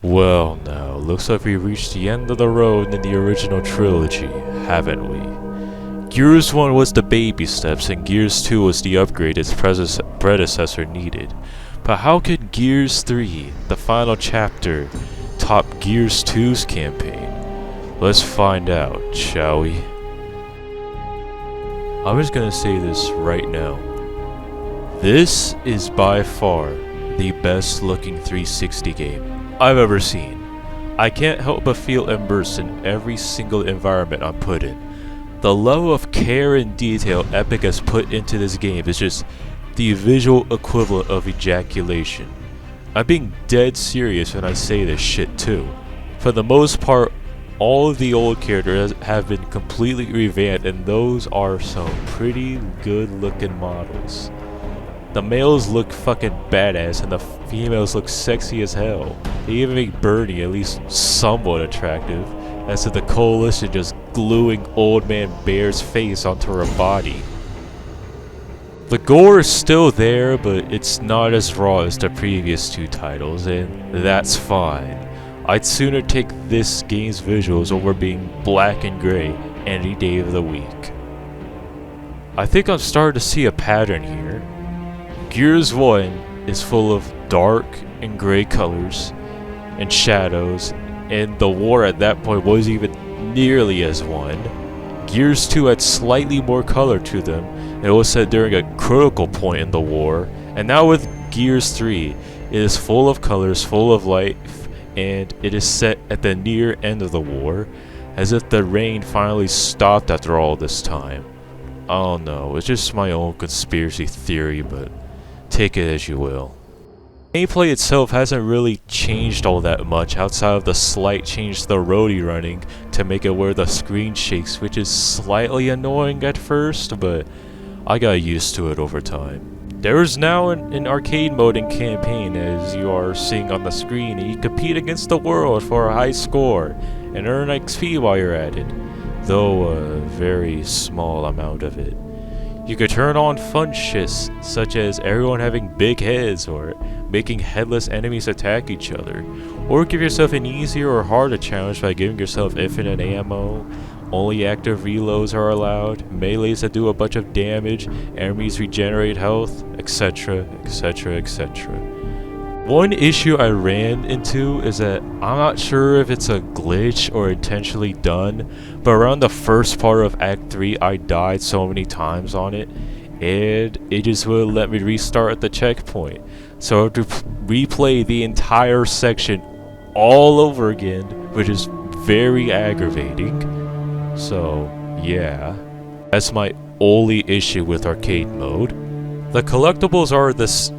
Well, now, looks like we reached the end of the road in the original trilogy, haven't we? Gears 1 was the baby steps, and Gears 2 was the upgrade its predecessor needed. But how could Gears 3, the final chapter, top Gears 2's campaign? Let's find out, shall we? I'm just gonna say this right now. This is by far the best looking 360 game I've ever seen. I can't help but feel immersed in every single environment I'm put in. The level of care and detail Epic has put into this game is just the visual equivalent of ejaculation. I'm being dead serious when I say this shit too. For the most part, all of the old characters have been completely revamped, and those are some pretty good looking models. The males look fucking badass and the females look sexy as hell. They even make Bernie at least somewhat attractive, as to the Coalition just gluing Old Man Bear's face onto her body. The gore is still there, but it's not as raw as the previous two titles, and that's fine. I'd sooner take this game's visuals over being black and gray any day of the week. I think I'm starting to see a pattern here. Gears 1 is full of dark and gray colors and shadows, and the war at that point wasn't even nearly as won. Gears 2 had slightly more color to them, and it was set during a critical point in the war, and now with Gears 3, it is full of colors, full of life, and it is set at the near end of the war, as if the rain finally stopped after all this time. I don't know, it's just my own conspiracy theory, but take it as you will. Gameplay itself hasn't really changed all that much outside of the slight change to the roadie running to make it where the screen shakes, which is slightly annoying at first, but I got used to it over time. There is now an arcade mode in campaign, as you are seeing on the screen, and you compete against the world for a high score and earn XP while you're at it, though a very small amount of it. You could turn on fun shits, such as everyone having big heads or making headless enemies attack each other, or give yourself an easier or harder challenge by giving yourself infinite ammo, only active reloads are allowed, melees that do a bunch of damage, enemies regenerate health, etc, etc, etc. One issue I ran into is that I'm not sure if it's a glitch or intentionally done, but around the first part of Act 3 I died so many times on it, and it just wouldn't let me restart at the checkpoint. So I have to replay the entire section all over again, which is very aggravating. So yeah, that's my only issue with arcade mode. The collectibles are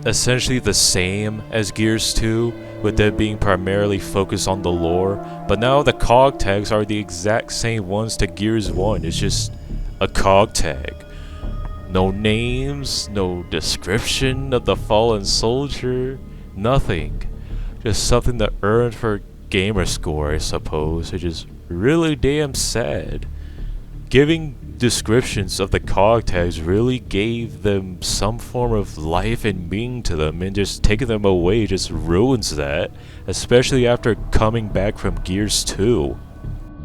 essentially the same as Gears 2, with them being primarily focused on the lore, but now the cog tags are the exact same ones to Gears 1, it's just a cog tag. No names, no description of the fallen soldier, nothing. Just something to earn for gamer score, I suppose, which is really damn sad. Giving descriptions of the cog tags really gave them some form of life and meaning to them, and just taking them away just ruins that, especially after coming back from Gears 2.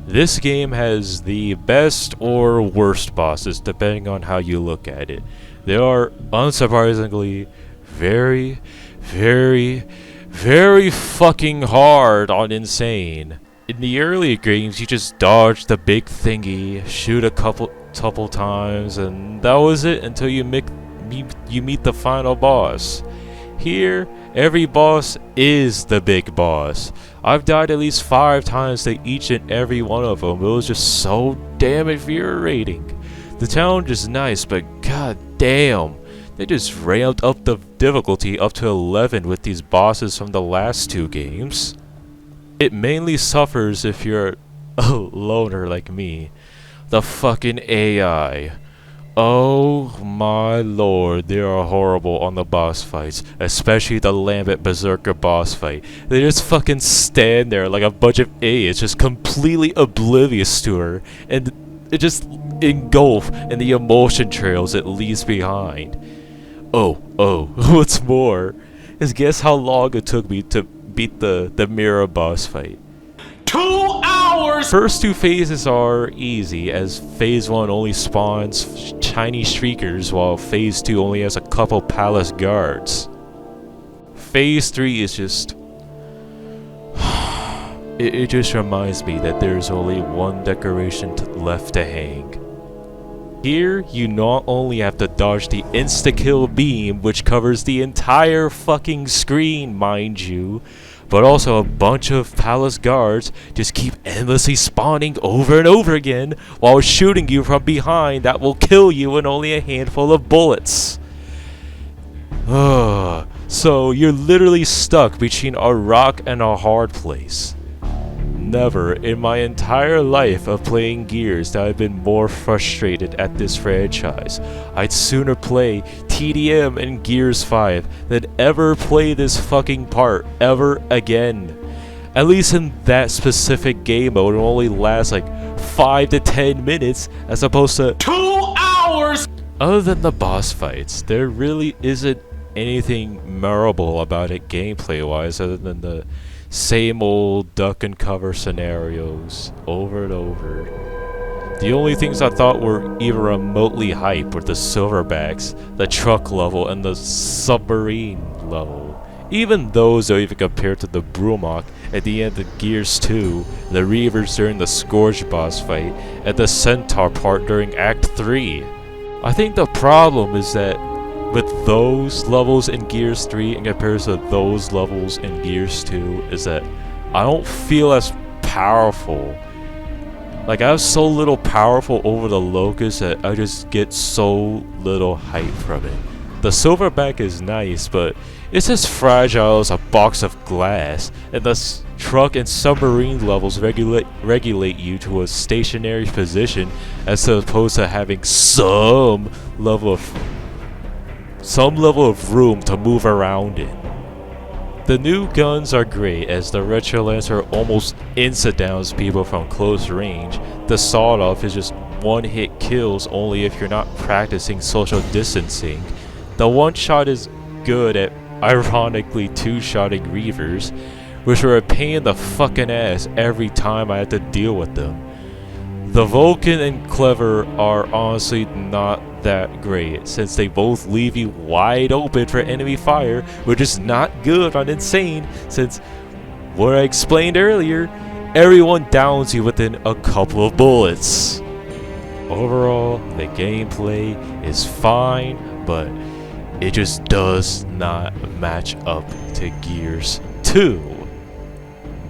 This game has the best or worst bosses depending on how you look at it. They are unsurprisingly very, very, very fucking hard on insane. In the earlier games, you just dodge the big thingy, shoot a couple times, and that was it until you meet the final boss. Here, every boss is the big boss. I've died at least 5 times to each and every one of them. It was just so damn infuriating. The challenge is nice, but god damn, they just ramped up the difficulty up to 11 with these bosses from the last 2 games. It mainly suffers if you're a loner like me. The fucking AI. Oh my lord, they are horrible on the boss fights, especially the Lambent Berserker boss fight. They just fucking stand there like a bunch of idiots, just completely oblivious to her, and it just engulf in the emotion trails it leaves behind. Oh, what's more is guess how long it took me to beat the mirror boss fight. 2 hours! First two phases are easy, as phase 1 only spawns shiny streakers, while phase 2 only has a couple palace guards. Phase 3 is just... it just reminds me that there's only one decoration left to hang. Here, you not only have to dodge the insta-kill beam, which covers the entire fucking screen, mind you, but also a bunch of palace guards just keep endlessly spawning over and over again while shooting you from behind that will kill you in only a handful of bullets. So you're literally stuck between a rock and a hard place. Never in my entire life of playing Gears that I've been more frustrated at this franchise. I'd sooner play TDM and Gears 5 than ever play this fucking part ever again. At least in that specific game mode, it only lasts like 5 to 10 minutes as opposed to 2 hours! Other than the boss fights, there really isn't anything memorable about it gameplay wise other than the same old duck and cover scenarios over and over. The only things I thought were even remotely hype were the silverbacks, the truck level, and the submarine level. Even those are even compared to the Brumok at the end of Gears 2, the Reavers during the Scourge boss fight, and the Centaur part during Act 3. I think the problem is that with those levels in Gears 3 in comparison to those levels in Gears 2 is that I don't feel as powerful. Like, I have so little powerful over the Locust that I just get so little hype from it. The Silverback is nice, but it's as fragile as a box of glass, and the truck and submarine levels regulate you to a stationary position as opposed to having some level of room to move around in. The new guns are great, as the Retro Lancer almost insta-downs people from close range. The sawed-off is just one-hit kills only if you're not practicing social distancing. The one-shot is good at ironically two-shotting Reavers, which were a pain in the fucking ass every time I had to deal with them. The Vulcan and Clever are honestly not that great, since they both leave you wide open for enemy fire, which is not good on Insane, since, what I explained earlier, everyone downs you within a couple of bullets. Overall, the gameplay is fine, but it just does not match up to Gears 2.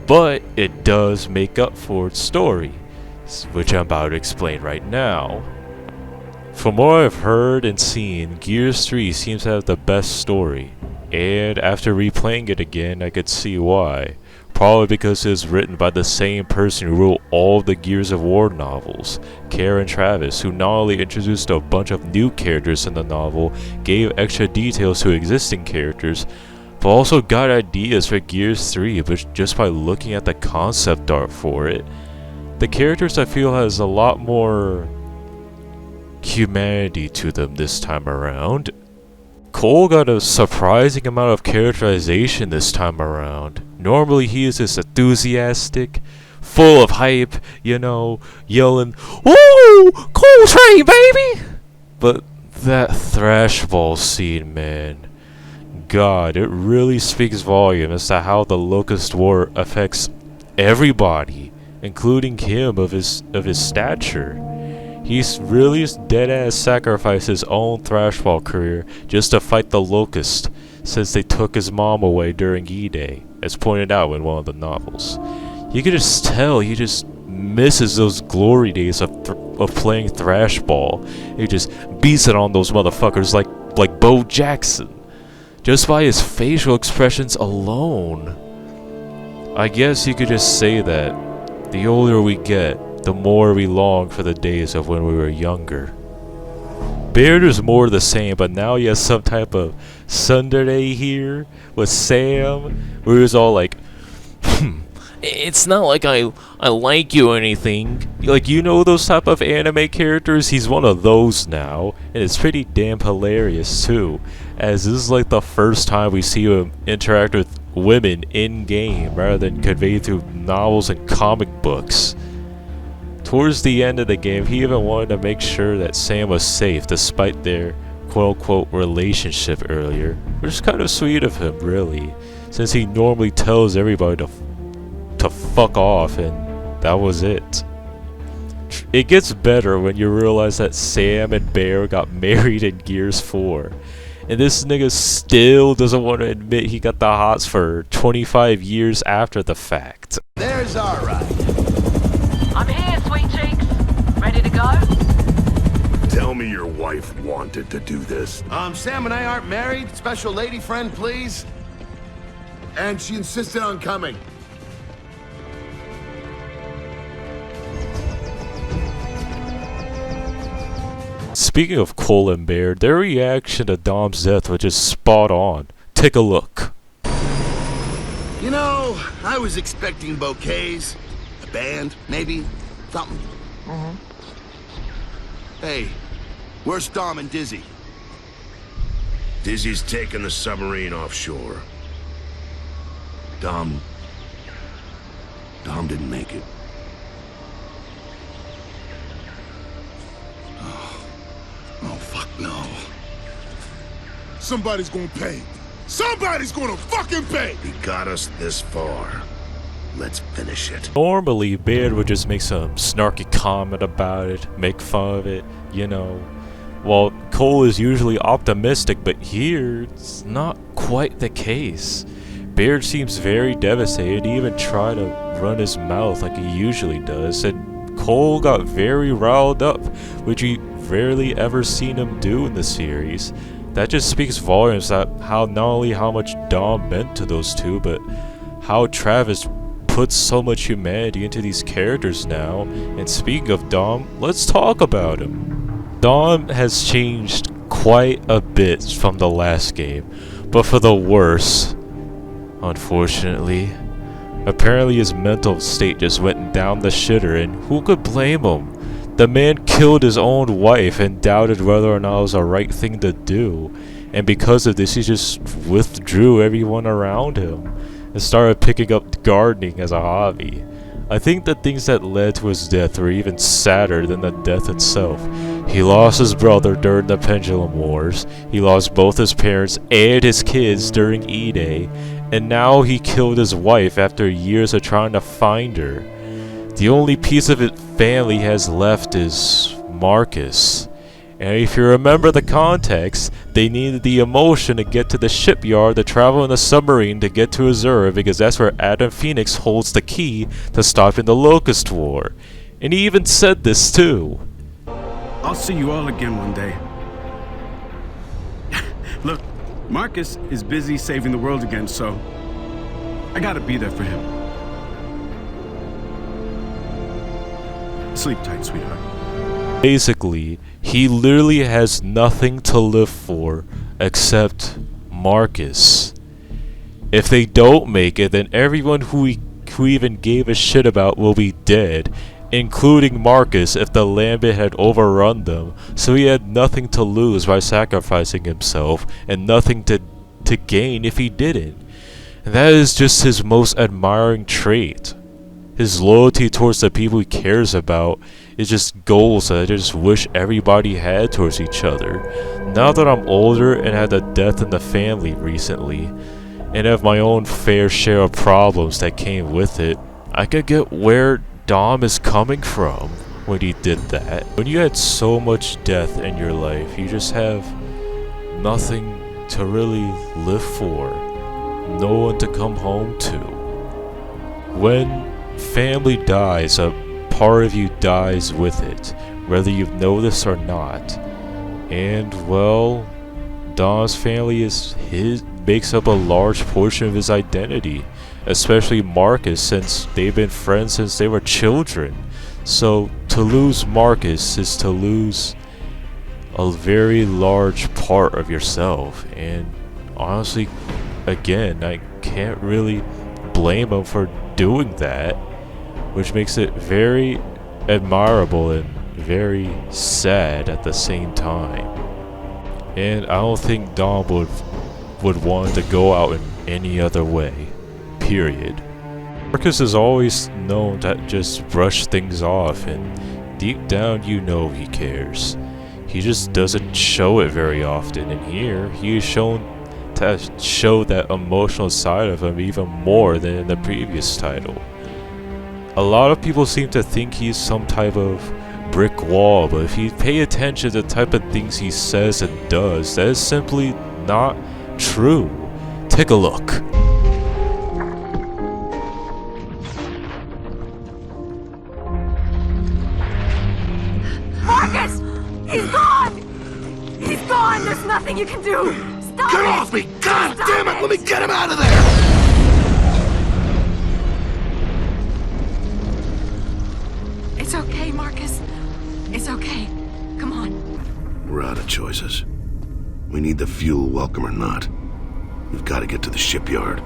But it does make up for its story, which I'm about to explain right now. From what I've heard and seen, Gears 3 seems to have the best story, and after replaying it again, I could see why. Probably because it was written by the same person who wrote all the Gears of War novels, Karen Travis, who not only introduced a bunch of new characters in the novel, gave extra details to existing characters, but also got ideas for Gears 3 just by looking at the concept art for it. The characters I feel has a lot more humanity to them this time around. Cole got a surprising amount of characterization this time around. Normally he is this enthusiastic, full of hype, you know, yelling, "Woo! Cool Train, baby!" But that Thrashball scene, man, God, it really speaks volume as to how the Locust War affects everybody, including him of his stature. He's really dead-ass sacrificed his own Thrashball career just to fight the Locust, since they took his mom away during E-Day, as pointed out in one of the novels. You can just tell he just misses those glory days of playing Thrashball. He just beats it on those motherfuckers like Bo Jackson, just by his facial expressions alone. I guess you could just say that the older we get, the more we long for the days of when we were younger. Baird is more the same, but now he has some type of Sunday here with Sam, where he was all like, it's not like I like you or anything. Like, you know those type of anime characters? He's one of those now, and it's pretty damn hilarious too, as this is like the first time we see him interact women in-game rather than conveyed through novels and comic books. Towards the end of the game, he even wanted to make sure that Sam was safe despite their quote-unquote relationship earlier, which is kind of sweet of him, really, since he normally tells everybody to fuck off, and that was it. It gets better when you realize that Sam and Bear got married in Gears 4. And this nigga still doesn't want to admit he got the hots for her 25 years after the fact. There's our ride. I'm here, sweet cheeks. Ready to go? Tell me your wife wanted to do this. Sam and I aren't married. Special lady friend, please. And she insisted on coming. Speaking of Cole and Bear, their reaction to Dom's death was just spot on. Take a look. You know, I was expecting bouquets, a band, maybe, something. Hey, where's Dom and Dizzy? Dizzy's taking the submarine offshore. Dom didn't make it. Oh, fuck no. Somebody's gonna pay. Somebody's gonna fucking pay! He got us this far. Let's finish it. Normally, Bear would just make some snarky comment about it, make fun of it, you know. While Cole is usually optimistic, but here, it's not quite the case. Bear seems very devastated. He even tried to run his mouth like he usually does, and Cole got very riled up, which we rarely ever seen him do in the series. That just speaks volumes that not only how much Dom meant to those two, but how Travis puts so much humanity into these characters now. And speaking of Dom, let's talk about him. Dom has changed quite a bit from the last game, but for the worse, unfortunately. Apparently his mental state just went down the shitter, and who could blame him? The man killed his own wife and doubted whether or not it was the right thing to do, and because of this he just withdrew everyone around him and started picking up gardening as a hobby. I think the things that led to his death were even sadder than the death itself. He lost his brother during the Pendulum Wars, he lost both his parents and his kids during E-Day, and now he killed his wife after years of trying to find her. The only piece of his family has left is Marcus. And if you remember the context, they needed the emotion to get to the shipyard to travel in a submarine to get to Azura, because that's where Adam Phoenix holds the key to stopping the Locust War. And he even said this too. I'll see you all again one day. Look, Marcus is busy saving the world again, so I gotta be there for him. Sleep tight, sweetheart. Basically, he literally has nothing to live for except Marcus. If they don't make it, then everyone who even gave a shit about will be dead, including Marcus if the Lambent had overrun them, so he had nothing to lose by sacrificing himself, and nothing to gain if he didn't. And that is just his most admiring trait. His loyalty towards the people he cares about is just goals that I just wish everybody had towards each other. Now that I'm older and had a death in the family recently, and have my own fair share of problems that came with it, I could get where Dom is coming from when he did that. When you had so much death in your life, you just have nothing to really live for, no one to come home to. When family dies, a part of you dies with it, whether you've noticed or not. And well, Dom's family makes up a large portion of his identity, especially Marcus, since they've been friends since they were children. So to lose Marcus is to lose a very large part of yourself, and honestly, again, I can't really blame him for doing that, which makes it very admirable and very sad at the same time. And I don't think Dom would want to go out in any other way. period. Marcus is always known to just brush things off, and deep down you know he cares. He just doesn't show it very often, and here he is shown to show that emotional side of him even more than in the previous title. A lot of people seem to think he's some type of brick wall, but if you pay attention to the type of things he says and does, that is simply not true. Take a look. Marcus! He's gone! He's gone! There's nothing you can do! Stop Get it! off me! God Stop damn it! Let me get him out of there! It's okay, Marcus. It's okay. Come on. We're out of choices. We need the fuel, welcome or not. We've got to get to the shipyard.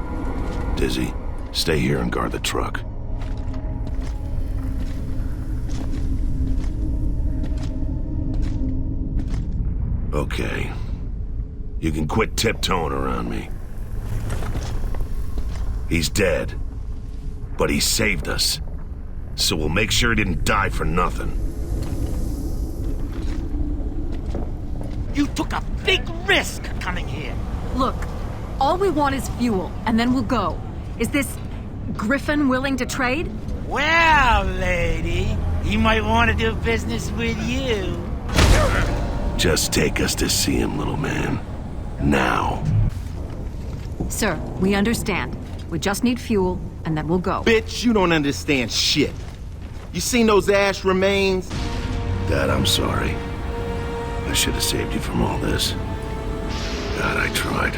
Dizzy, stay here and guard the truck. Okay. You can quit tiptoeing around me. He's dead. But he saved us. So we'll make sure he didn't die for nothing. You took a big risk coming here. Look, all we want is fuel, and then we'll go. Is this Griffin willing to trade? Well, lady, he might want to do business with you. Just take us to see him, little man. Now. Sir, we understand. We just need fuel, and then we'll go. Bitch, you don't understand shit. You seen those ash remains? Dad, I'm sorry. I should have saved you from all this. God, I tried.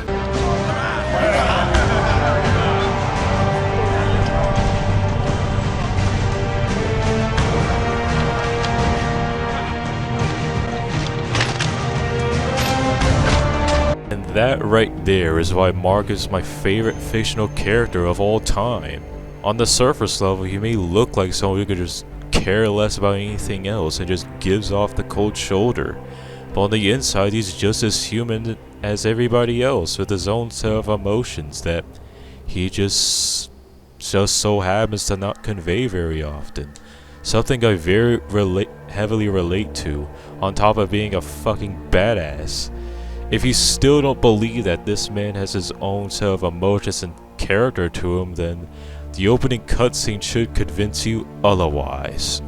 And that right there is why Marcus is my favorite fictional character of all time. On the surface level, he may look like someone who could just care less about anything else and just gives off the cold shoulder. But on the inside, he's just as human as everybody else with his own set of emotions that he just so happens to not convey very often. Something I very heavily relate to, on top of being a fucking badass. If you still don't believe that this man has his own set of emotions and character to him, then the opening cutscene should convince you otherwise.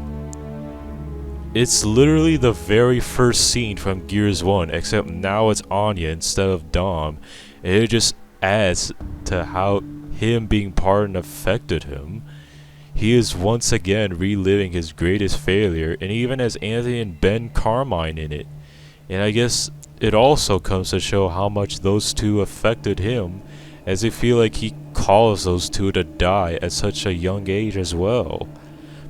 It's literally the very first scene from Gears 1, except now it's Anya instead of Dom, and it just adds to how him being pardoned affected him. He is once again reliving his greatest failure, and even has Anthony and Ben Carmine in it. And I guess it also comes to show how much those two affected him, as I feel like he caused those two to die at such a young age as well.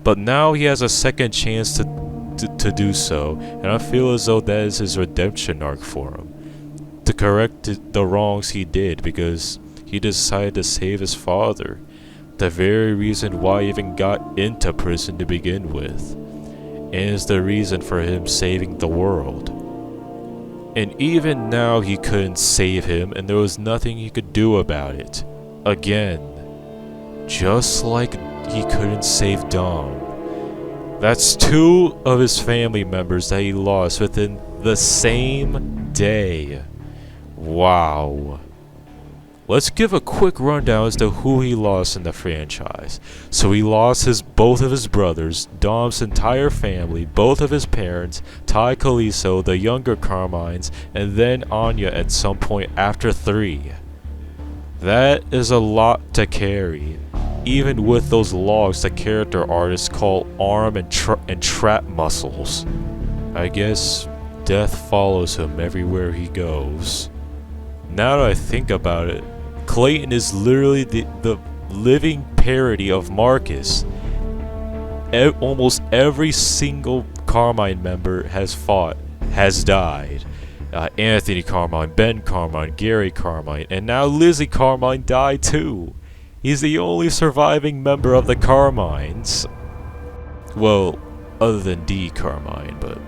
But now he has a second chance to do so, and I feel as though that is his redemption arc for him. To correct the wrongs he did, because he decided to save his father. The very reason why he even got into prison to begin with. And is the reason for him saving the world. And even now he couldn't save him, and there was nothing he could do about it. Again. Just like he couldn't save Dom. That's two of his family members that he lost within the same day. Wow. Let's give a quick rundown as to who he lost in the franchise. So he lost both of his brothers, Dom's entire family, both of his parents, Ty Calisto, the younger Carmines, and then Anya at some point after 3. That is a lot to carry. Even with those logs the character artists call arm and trap muscles. I guess death follows him everywhere he goes. Now that I think about it, Clayton is literally the living parody of Marcus. Almost every single Carmine member has died. Anthony Carmine, Ben Carmine, Gary Carmine, and now Lizzie Carmine died too. He's the only surviving member of the Carmines. Well, other than D. Carmine, but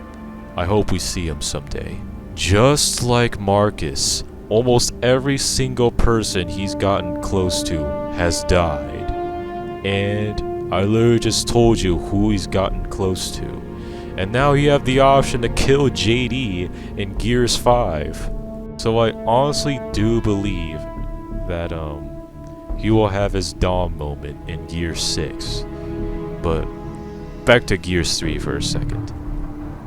I hope we see him someday. Just like Marcus, almost every single person he's gotten close to has died. And I literally just told you who he's gotten close to. And now you have the option to kill JD in Gears 5. So I honestly do believe that he will have his Dom moment in Gears 6. But back to Gears 3 for a second.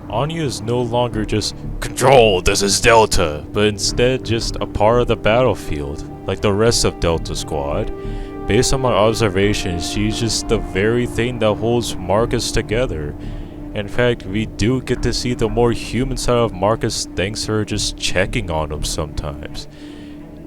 Anya is no longer just "Control, this is Delta," but instead just a part of the battlefield, like the rest of Delta Squad. Based on my observations, she's just the very thing that holds Marcus together. In fact, we do get to see the more human side of Marcus thanks to her just checking on him sometimes.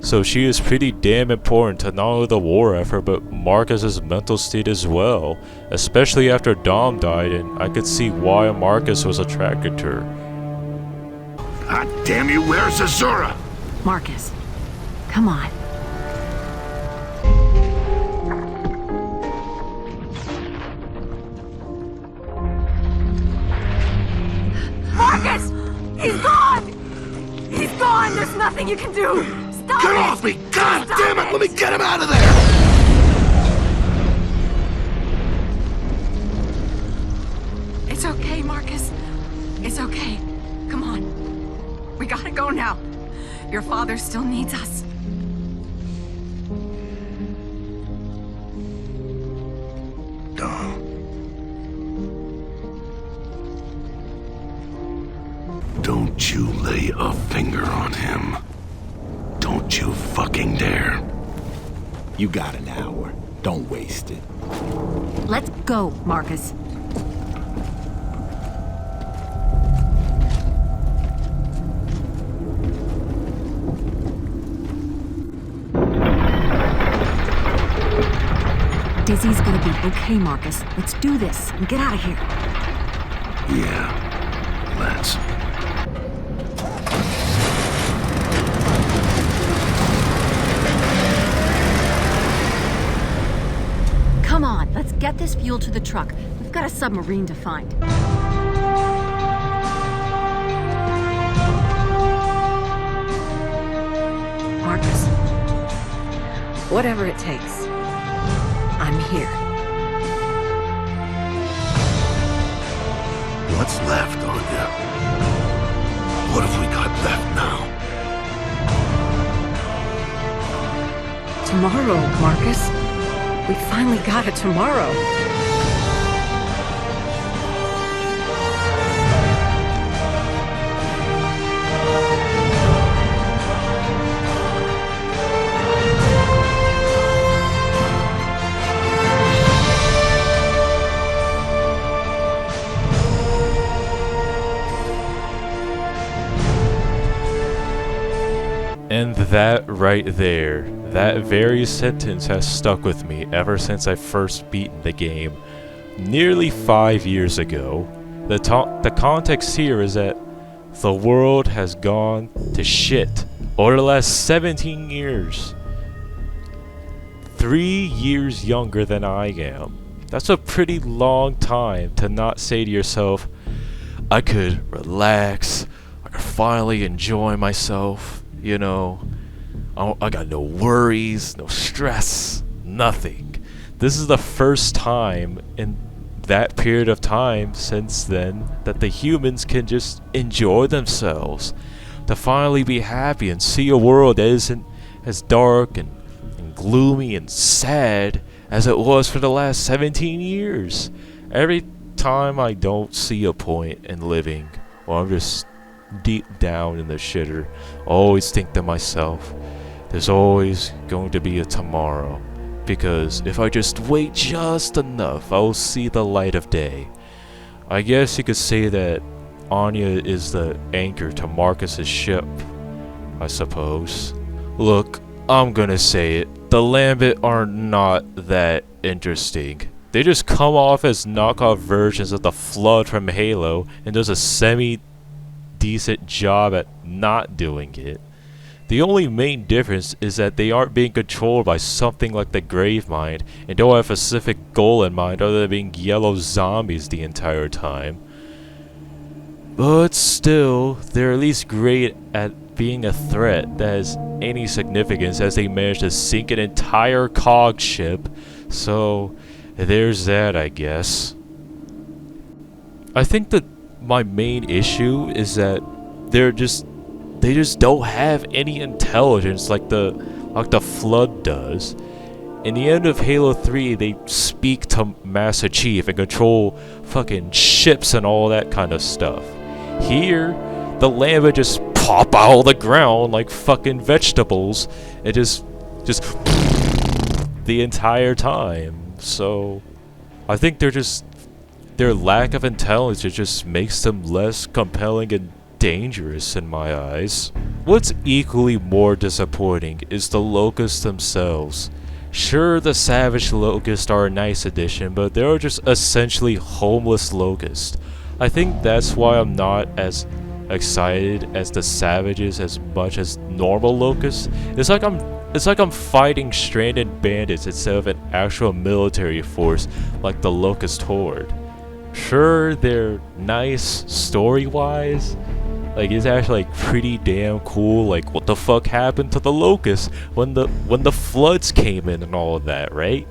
So she is pretty damn important to not only the war effort, but Marcus's mental state as well, especially after Dom died, and I could see why Marcus was attracted to her. God damn you, where's Azura? Marcus, come on. Marcus! He's gone! He's gone! There's nothing you can do! Stop Get it! off me! God Stop damn it! it! Let me get him out of there! It's okay, Marcus. It's okay. Come on. We gotta go now. Your father still needs us. Dom. Don't you lay a finger on him. Don't you fucking dare. You got an hour. Don't waste it. Let's go, Marcus. Dizzy's gonna be okay, Marcus. Let's do this and get out of here. Yeah, let's. Come on, let's get this fuel to the truck. We've got a submarine to find. Marcus. Whatever it takes. I'm here. What's left on you? What have we got left now? Tomorrow, Marcus. We finally got a tomorrow. And that right there, that very sentence has stuck with me ever since I first beaten the game nearly 5 years ago. The context here is that the world has gone to shit over the last 17 years. 3 years younger than I am. That's a pretty long time to not say to yourself, I could relax, I could finally enjoy myself. You know, I got no worries, no stress, nothing. This is the first time in that period of time since then that the humans can just enjoy themselves. To finally be happy and see a world that isn't as dark and gloomy and sad as it was for the last 17 years. Every time I don't see a point in living, or I'm just deep down in the shitter, I always think to myself, there's always going to be a tomorrow, because if I just wait just enough, I will see the light of day. I guess you could say that Anya is the anchor to Marcus's ship, I suppose. Look, I'm gonna say it, the Lambent are not that interesting. They just come off as knockoff versions of the Flood from Halo, and does a semi-decent job at not doing it. The only main difference is that they aren't being controlled by something like the Gravemind, and don't have a specific goal in mind other than being yellow zombies the entire time. But still, they're at least great at being a threat that has any significance, as they managed to sink an entire cog ship. So there's that, I guess. I think that my main issue is that they just don't have any intelligence like the Flood does. In the end of Halo 3, they speak to Master Chief and control fucking ships and all that kind of stuff. Here, the lava just pop out of the ground like fucking vegetables and just the entire time. So I think their lack of intelligence just makes them less compelling and dangerous in my eyes. What's equally more disappointing is the locusts themselves. Sure, the savage locusts are a nice addition, but they're just essentially homeless locusts. I think that's why I'm not as excited as the savages as much as normal locusts. It's like I'm fighting stranded bandits instead of an actual military force like the Locust Horde. Sure, they're nice story-wise. Like, it's actually like pretty damn cool. Like, what the fuck happened to the locusts when the floods came in and all of that, right?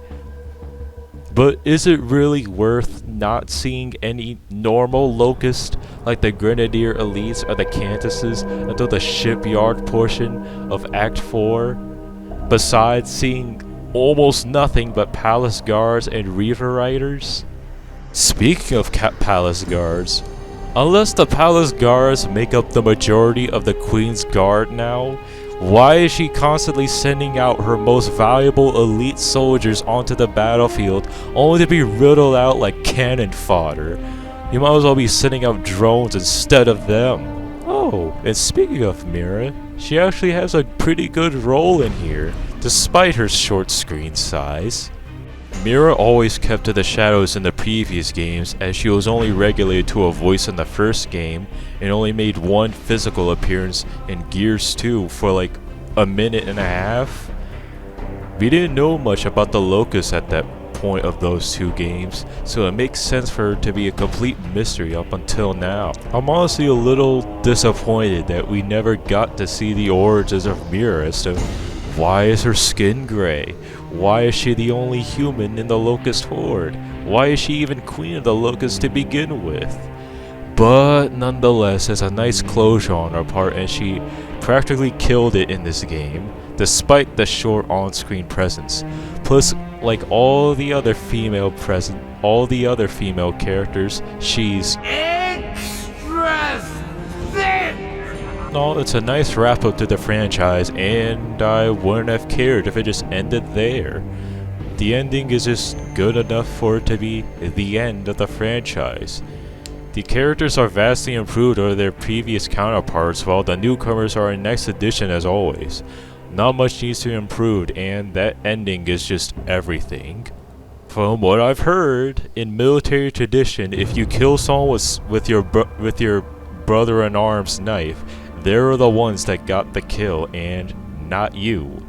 But is it really worth not seeing any normal locust like the Grenadier Elites or the Cantuses until the shipyard portion of Act 4? Besides seeing almost nothing but Palace Guards and Reaver Riders? Speaking of Palace Guards, unless the Palace Guards make up the majority of the Queen's Guard now, why is she constantly sending out her most valuable elite soldiers onto the battlefield only to be riddled out like cannon fodder? You might as well be sending out drones instead of them. Oh, and speaking of Mira, she actually has a pretty good role in here, despite her short screen size. Mira always kept to the shadows in the previous games, as she was only regulated to a voice in the first game and only made one physical appearance in Gears 2 for like a minute and a half. We didn't know much about the Locust at that point of those two games, so it makes sense for her to be a complete mystery up until now. I'm honestly a little disappointed that we never got to see the origins of Mira as to why is her skin gray? Why is she the only human in the Locust Horde? Why is she even Queen of the Locusts to begin with? But nonetheless, it's a nice closure on her part, and she practically killed it in this game, despite the short on-screen presence. Plus, like all the other female characters, she's Extra thick! No, it's a nice wrap up to the franchise, and I wouldn't have cared if it just ended there. The ending is just good enough for it to be the end of the franchise. The characters are vastly improved over their previous counterparts, while the newcomers are in next edition as always. Not much needs to be improved, and that ending is just everything. From what I've heard, in military tradition, if you kill someone with your brother-in-arms knife, they're the ones that got the kill, and not you.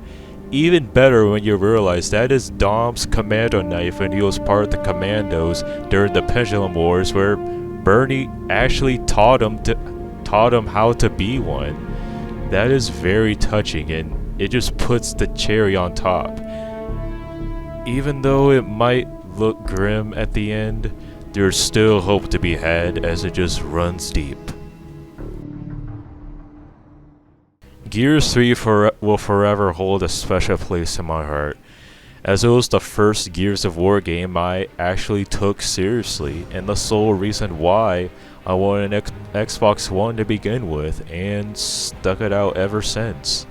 Even better when you realize that is Dom's commando knife when he was part of the Commandos during the Pendulum Wars, where Bernie actually taught him how to be one. That is very touching, and it just puts the cherry on top. Even though it might look grim at the end, there's still hope to be had as it just runs deep. Gears 3 will forever hold a special place in my heart, as it was the first Gears of War game I actually took seriously, and the sole reason why I wanted an Xbox One to begin with, and stuck it out ever since.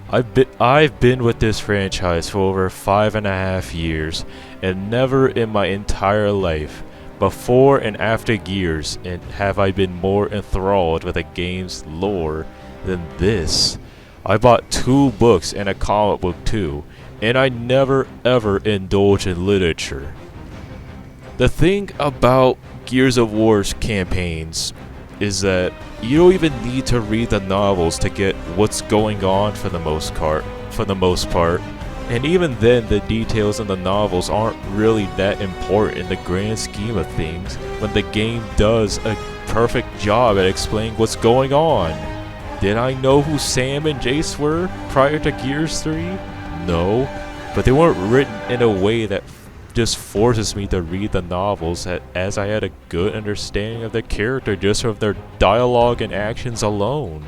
I've been with this franchise for over 5.5 years, and never in my entire life, before and after Gears, have I been more enthralled with a game's lore than this. I bought 2 books and a comic book too, and I never ever indulge in literature. The thing about Gears of War's campaigns is that you don't even need to read the novels to get what's going on for the most part. And even then, the details in the novels aren't really that important in the grand scheme of things when the game does a perfect job at explaining what's going on. Did I know who Sam and Jace were prior to Gears 3? No, but they weren't written in a way that just forces me to read the novels, as I had a good understanding of the character just from their dialogue and actions alone.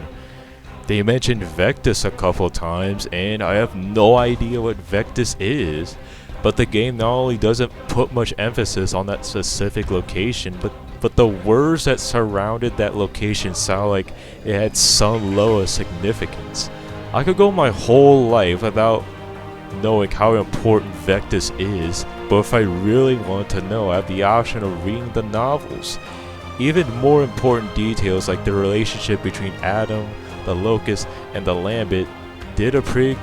They mentioned Vectis a couple times, and I have no idea what Vectis is, but the game not only doesn't put much emphasis on that specific location, but the words that surrounded that location sound like it had some lower significance. I could go my whole life without knowing how important Vectis is, but if I really want to know, I have the option of reading the novels. Even more important details like the relationship between Adam, the Locust, and the Lambent did a pretty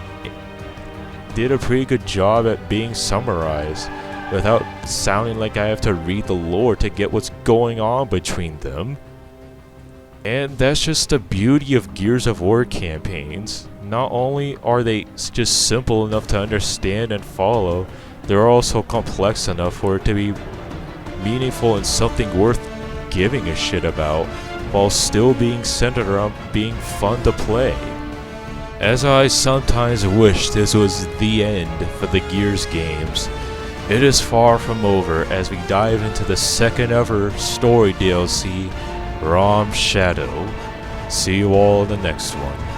good job at being summarized without sounding like I have to read the lore to get what's going on between them. And that's just the beauty of Gears of War campaigns. Not only are they just simple enough to understand and follow, they're also complex enough for it to be meaningful and something worth giving a shit about, while still being centered around being fun to play. As I sometimes wish this was the end for the Gears games, it is far from over as we dive into the second ever story DLC, Rom Shadow. See you all in the next one.